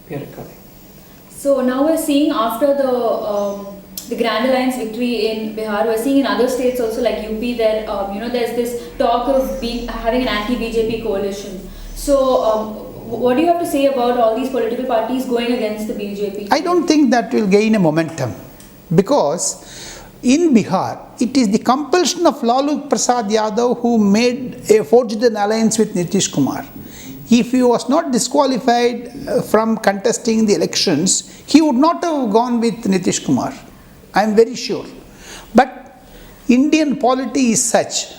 Correct. So now we're seeing after the Grand Alliance victory in Bihar, we're seeing in other states also like UP that there's this talk of having an anti-BJP coalition. So what do you have to say about all these political parties going against the BJP? I don't think that will gain a momentum, because in Bihar it is the compulsion of Lalu Prasad Yadav who forged an alliance with Nitish Kumar. If he was not disqualified from contesting the elections, he would not have gone with Nitish Kumar. I am very sure. But Indian polity is such,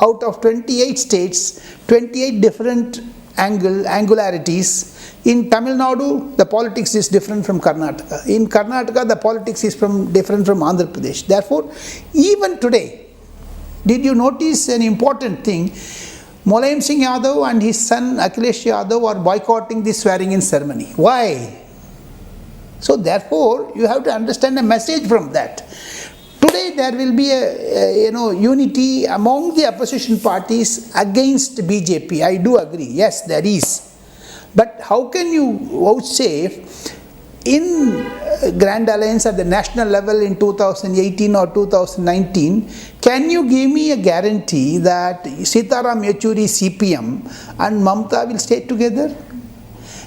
out of 28 states, 28 different angularities. In Tamil Nadu, the politics is different from Karnataka. In Karnataka, the politics is different from Andhra Pradesh. Therefore, even today, did you notice an important thing? Mulayam Singh Yadav and his son Akhilesh Yadav are boycotting the swearing-in ceremony. Why? So therefore, you have to understand a message from that. Today there will be a unity among the opposition parties against BJP. I do agree. Yes, there is. But how can you vouchsafe in Grand Alliance at the national level in 2018 or 2019, can you give me a guarantee that Sitaram Yechuri CPM and Mamta will stay together?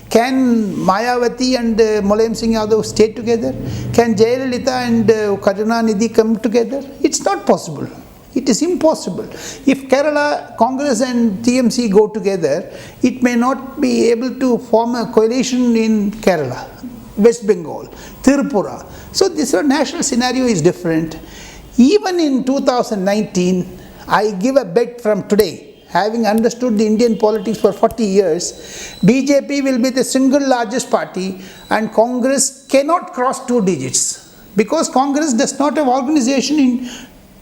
Can Mayawati and Mulayam Singh Yadav stay together? Can Jayalalitha and Karunanidhi come together? It's not possible. It is impossible. If Kerala, Congress and TMC go together, it may not be able to form a coalition in Kerala, West Bengal, Tripura. So this national scenario is different. Even in 2019, I give a bet from today, having understood the Indian politics for 40 years, BJP will be the single largest party and Congress cannot cross 2 digits. Because Congress does not have organization in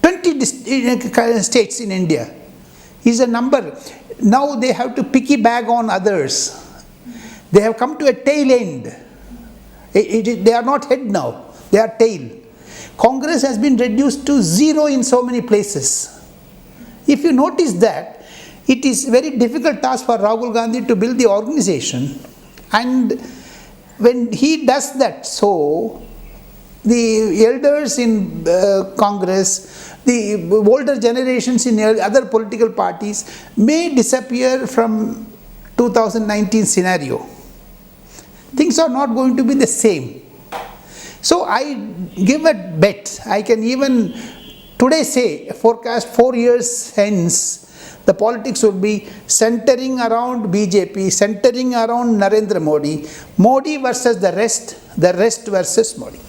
20 states in India. Is a number. Now they have to piggyback on others. They have come to a tail end. They are not head now, they are tail. Congress has been reduced to 0 in so many places. If you notice that, it is very difficult task for Rahul Gandhi to build the organization, and when he does that, so the elders in Congress, the older generations in other political parties may disappear from 2019 scenario. Things are not going to be the same. So I give a bet. I can even today say, forecast 4 years hence, the politics will be centering around BJP, centering around Narendra Modi. Modi versus the rest versus Modi.